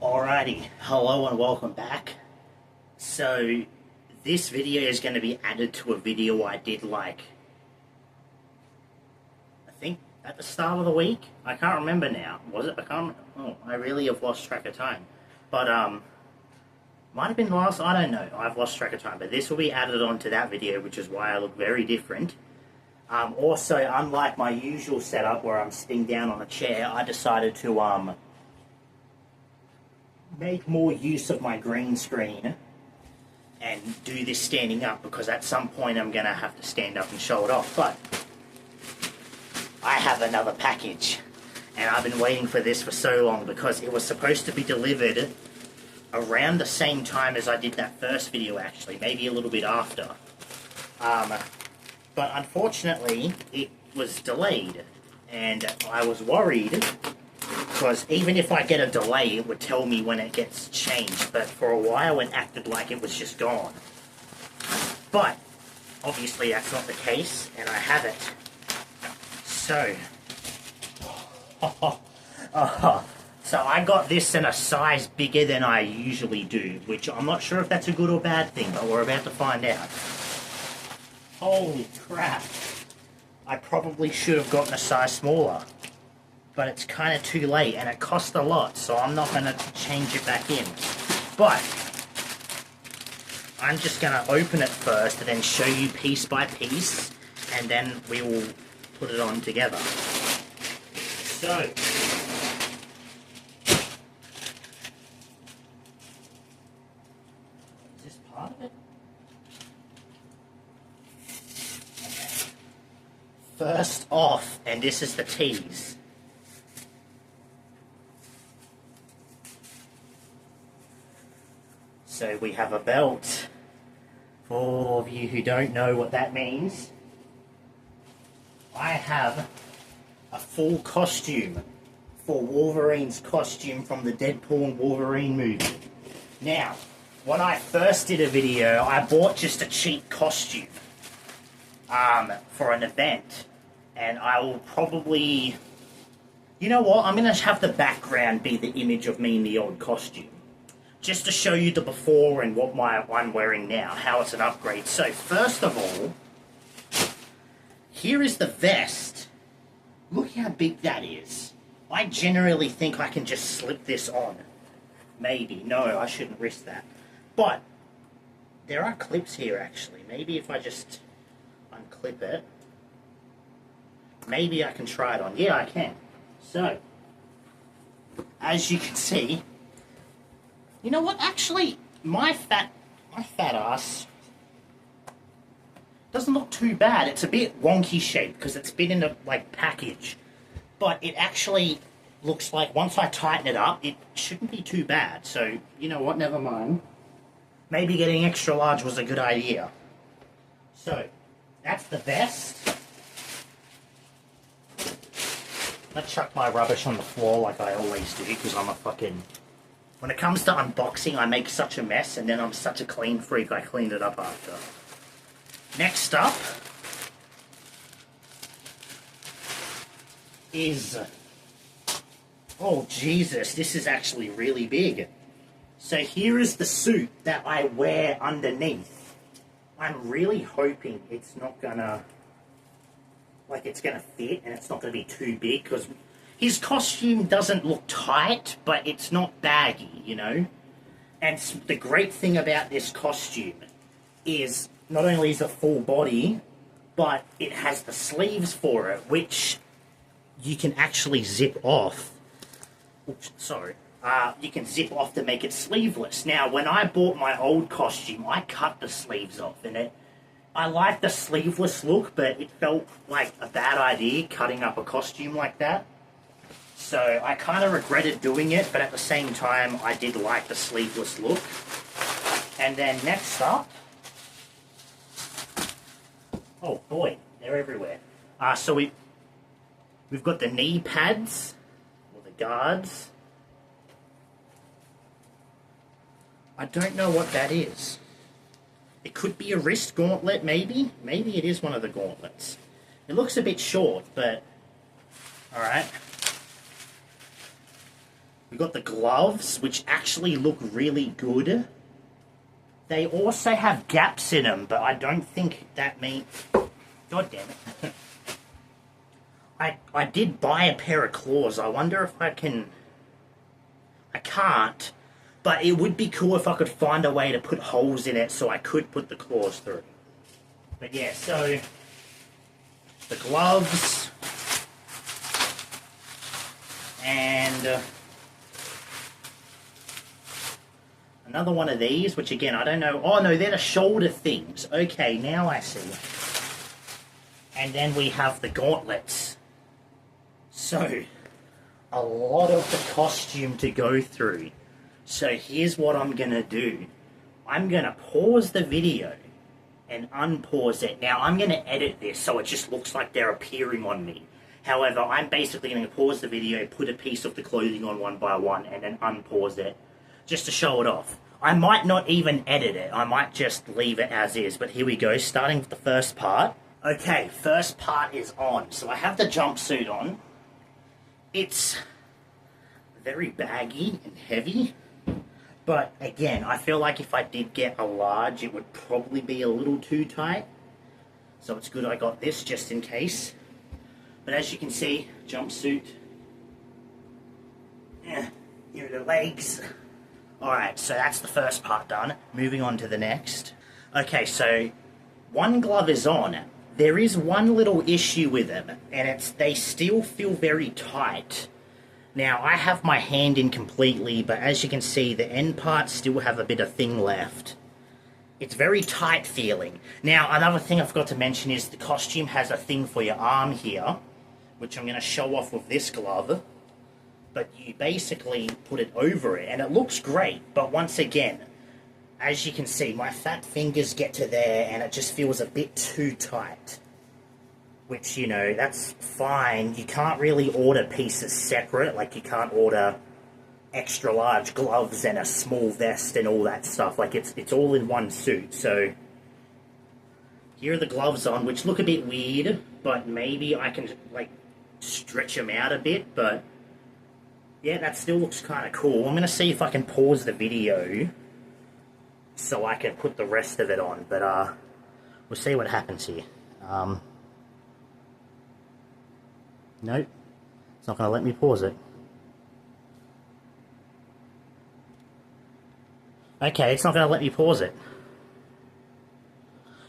Alrighty, hello and welcome back. So, this video is going to be added to a video I did I think at the start of the week? I can't remember now. Was it? I can't, oh, I really have lost track of time. But, might have been last, I don't know. I've lost track of time. But this will be added onto that video, which is why I look very different. Also, unlike my usual setup where I'm sitting down on a chair, I decided to, make more use of my green screen and do this standing up, because at some point I'm going to have to stand up and show it off. But I have another package, and I've been waiting for this for so long because it was supposed to be delivered around the same time as I did that first video, actually, maybe a little bit after. But unfortunately it was delayed, and I was worried because even if I get a delay, it would tell me when it gets changed. But for a while, it acted like it was just gone. But obviously, that's not the case, and I have it. So, so I got this in a size bigger than I usually do, which I'm not sure if that's a good or bad thing, but we're about to find out. Holy crap! I probably should have gotten a size smaller. But it's kind of too late, and it cost a lot, so I'm not going to change it back in. But I'm just going to open it first and then show you piece by piece, and then we will put it on together. So, is this part of it? Okay. First off, and this is the tease. So we have a belt. For all of you who don't know what that means, I have a full costume for Wolverine's costume from the Deadpool and Wolverine movie. Now, when I first did a video, I bought just a cheap costume for an event, and I will probably, you know what, I'm going to have the background be the image of me in the old costume, just to show you the before and what I'm wearing now, how it's an upgrade. So first of all, here is the vest. Look how big that is. I generally think I can just slip this on. Maybe. No, I shouldn't risk that. But there are clips here, actually. Maybe if I just unclip it, maybe I can try it on. Yeah, I can. So, as you can see, you know what? Actually, my fat ass doesn't look too bad. It's a bit wonky shaped because it's been in a package, but it actually looks like once I tighten it up, it shouldn't be too bad. So you know what? Never mind. Maybe getting extra large was a good idea. So that's the vest. Let's chuck my rubbish on the floor like I always do, because I'm a fucking... When it comes to unboxing, I make such a mess, and then I'm such a clean freak, I cleaned it up after. Next up is... Oh, Jesus, this is actually really big. So here is the suit that I wear underneath. I'm really hoping it's not gonna... it's gonna fit, and it's not gonna be too big, because... His costume doesn't look tight, but it's not baggy, you know? And the great thing about this costume is not only is it full body, but it has the sleeves for it, which you can actually zip off. Oops, sorry. You can zip off to make it sleeveless. Now, when I bought my old costume, I cut the sleeves off, and I liked the sleeveless look, but it felt like a bad idea cutting up a costume like that. So I kind of regretted doing it, but at the same time, I did like the sleeveless look. And then next up... Oh boy, they're everywhere. So we've got the knee pads, or the guards. I don't know what that is. It could be a wrist gauntlet, maybe? Maybe it is one of the gauntlets. It looks a bit short, but... Alright. We got the gloves, which actually look really good. They also have gaps in them, but I don't think that means... God damn it. I did buy a pair of claws. I wonder if I can... I can't, but it would be cool if I could find a way to put holes in it so I could put the claws through. But yeah, so... the gloves... and... another one of these, which again, I don't know... oh no, they're the shoulder things. Okay, now I see. And then we have the gauntlets. So, a lot of the costume to go through. So here's what I'm going to do. I'm going to pause the video and unpause it. Now, I'm going to edit this so it just looks like they're appearing on me. However, I'm basically going to pause the video, put a piece of the clothing on one by one, and then unpause it, just to show it off. I might not even edit it. I might just leave it as is. But here we go, starting with the first part. Okay, first part is on. So I have the jumpsuit on. It's very baggy and heavy. But again, I feel like if I did get a large, it would probably be a little too tight. So it's good I got this just in case. But as you can see, jumpsuit. Yeah, here are the legs. Alright, so that's the first part done. Moving on to the next. Okay, so one glove is on. There is one little issue with them, and it's they still feel very tight. Now, I have my hand in completely, but as you can see, the end parts still have a bit of thing left. It's very tight feeling. Now, another thing I forgot to mention is the costume has a thing for your arm here, which I'm going to show off with this glove. But you basically put it over it, and it looks great, but once again, as you can see, my fat fingers get to there, and it just feels a bit too tight. Which, you know, that's fine. You can't really order pieces separate, like you can't order extra large gloves and a small vest and all that stuff. Like, it's all in one suit, so... here are the gloves on, which look a bit weird, but maybe I can, like, stretch them out a bit, but... yeah, that still looks kind of cool. I'm going to see if I can pause the video so I can put the rest of it on, but we'll see what happens here. Nope, it's not going to let me pause it. Okay, it's not going to let me pause it.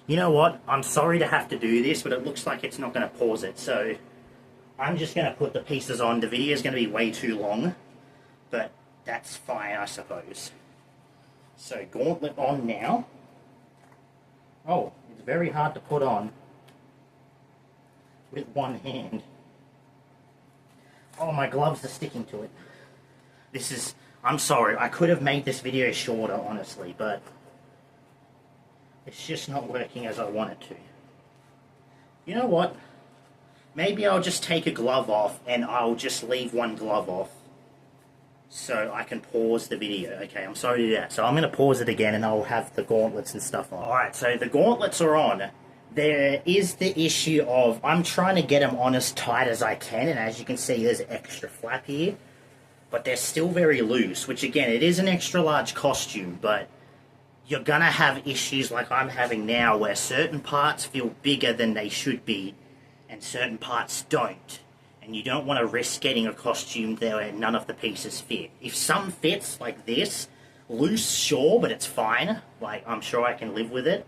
You know what? I'm sorry to have to do this, but it looks like it's not going to pause it, so... I'm just going to put the pieces on. The video is going to be way too long, but that's fine, I suppose. So, gauntlet on now. Oh, it's very hard to put on with one hand. Oh, my gloves are sticking to it. This is... I'm sorry, I could have made this video shorter, honestly, but it's just not working as I want it to. You know what? Maybe I'll just take a glove off and I'll just leave one glove off so I can pause the video. Okay, I'm sorry to do that. So I'm going to pause it again and I'll have the gauntlets and stuff on. Alright, so the gauntlets are on. There is the issue of I'm trying to get them on as tight as I can, and as you can see there's extra flap here. But they're still very loose, which again, it is an extra large costume, but you're going to have issues like I'm having now where certain parts feel bigger than they should be and certain parts don't, and you don't want to risk getting a costume there where none of the pieces fit. If some fits, like this, loose, sure, but it's fine, like, I'm sure I can live with it,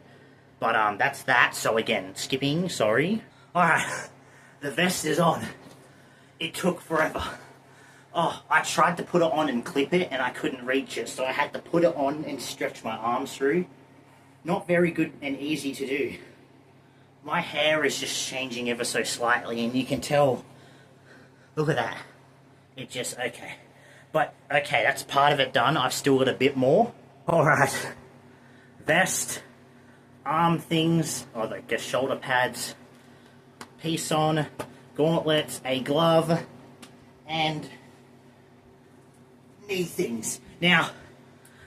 but, that's that, so again, skipping, sorry. Alright, the vest is on. It took forever. Oh, I tried to put it on and clip it, and I couldn't reach it, so I had to put it on and stretch my arms through. Not very good and easy to do. My hair is just changing ever so slightly, and you can tell, look at that, it just, okay. But, okay, that's part of it done, I've still got a bit more. Alright, vest, arm things, or I guess shoulder pads, piece on, gauntlets, a glove, and knee things. Now,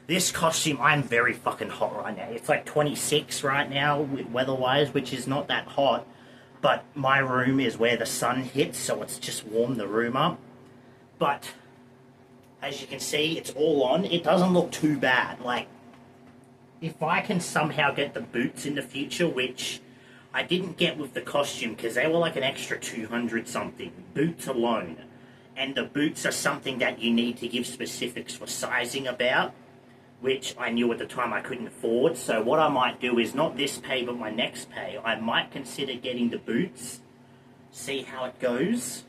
this costume, I'm very fucking hot right now. It's like 26 right now, weather-wise, which is not that hot. But my room is where the sun hits, so it's just warmed the room up. But As you can see, it's all on. It doesn't look too bad. Like, if I can somehow get the boots in the future, which I didn't get with the costume because they were like an extra 200 something, boots alone. And the boots are something that you need to give specifics for sizing about, which I knew at the time I couldn't afford. So what I might do is not this pay, but my next pay, I might consider getting the boots, see how it goes.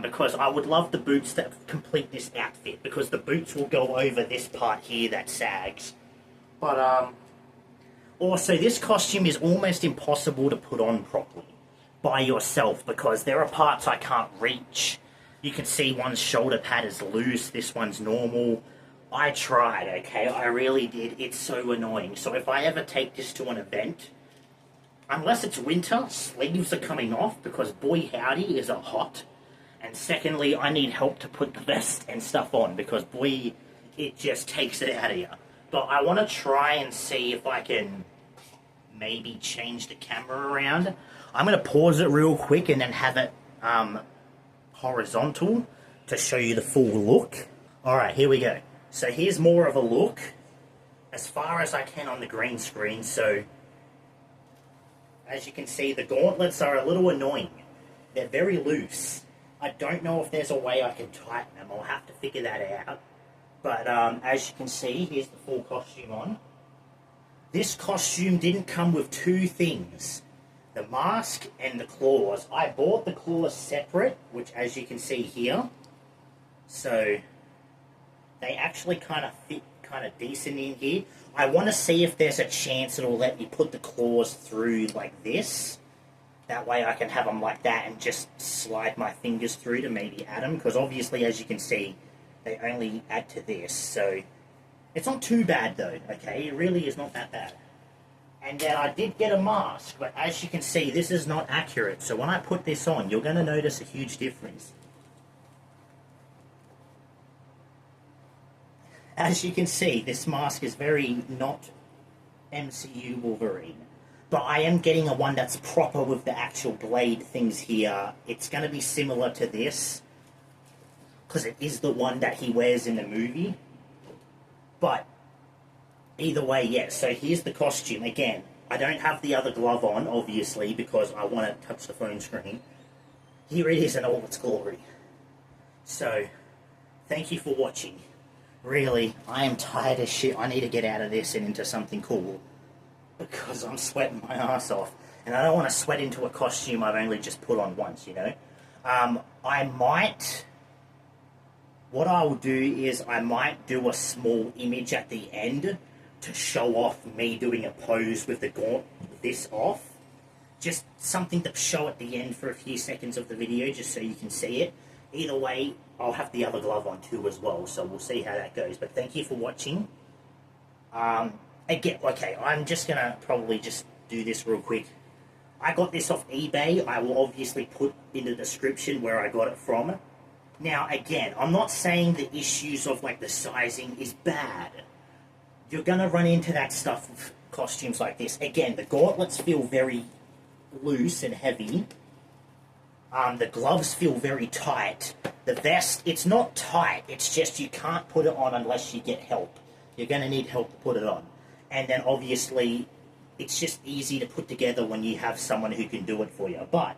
Because I would love the boots that complete this outfit, because the boots will go over this part here that sags. But also this costume is almost impossible to put on properly by yourself, because there are parts I can't reach. You can see one's shoulder pad is loose, this one's normal. I tried, okay, I really did. It's so annoying. So if I ever take this to an event, unless it's winter, sleeves are coming off, because boy howdy is it hot. And secondly, I need help to put the vest and stuff on, because boy, it just takes it out of you. But I want to try and see if I can maybe change the camera around. I'm going to pause it real quick and then have it horizontal to show you the full look. Alright, here we go. So here's more of a look, as far as I can on the green screen. So, as you can see, the gauntlets are a little annoying. They're very loose. I don't know if there's a way I can tighten them. I'll have to figure that out. But as you can see, here's the full costume on. This costume didn't come with two things, the mask and the claws. I bought the claws separate, which as you can see here. So they actually kind of fit kind of decent in here. I want to see if there's a chance it'll let me put the claws through like this. That way I can have them like that and just slide my fingers through to maybe add them. Because obviously, as you can see, they only add to this. So it's not too bad though, okay? It really is not that bad. And then I did get a mask, but as you can see, this is not accurate. So when I put this on, you're going to notice a huge difference. As you can see, this mask is very not MCU Wolverine. But I am getting a one that's proper with the actual blade things here. It's going to be similar to this, because it is the one that he wears in the movie. But either way, yes. So here's the costume. Again, I don't have the other glove on, obviously, because I want to touch the phone screen. Here it is in all its glory. So, thank you for watching. Really, I am tired as shit. I need to get out of this and into something cool, because I'm sweating my ass off. And I don't want to sweat into a costume I've only just put on once, you know. What I will do is I might do a small image at the end to show off me doing a pose with the this off. Just something to show at the end for a few seconds of the video, just so you can see it. Either way, I'll have the other glove on too as well, so we'll see how that goes. But thank you for watching. Again, okay, I'm just going to probably just do this real quick. I got this off eBay. I will obviously put in the description where I got it from. Now, again, I'm not saying the issues of, like, the sizing is bad. You're going to run into that stuff with costumes like this. Again, the gauntlets feel very loose and heavy. The gloves feel very tight. The vest, it's not tight. It's just you can't put it on unless you get help. You're going to need help to put it on. And then, obviously, it's just easy to put together when you have someone who can do it for you. But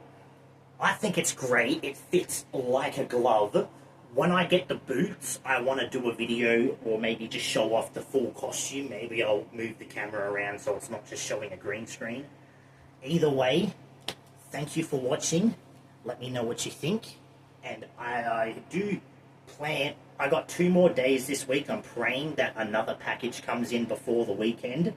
I think it's great. It fits like a glove. When I get the boots, I want to do a video or maybe just show off the full costume. Maybe I'll move the camera around so it's not just showing a green screen. Either way, thank you for watching. Let me know what you think. And I do plan... I got 2 more days this week. I'm praying that another package comes in before the weekend.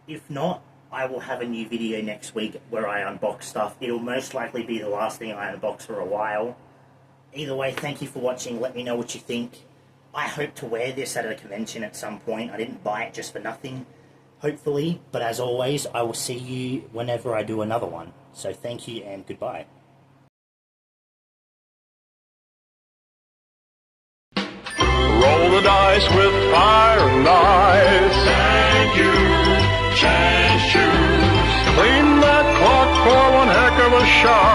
If not, I will have a new video next week where I unbox stuff. It'll most likely be the last thing I unbox for a while. Either way, thank you for watching. Let me know what you think. I hope to wear this at a convention at some point. I didn't buy it just for nothing, hopefully. But as always, I will see you whenever I do another one. So thank you and goodbye. Roll the dice with fire and ice. Thank you, change shoes. Clean that clock for one heck of a shot.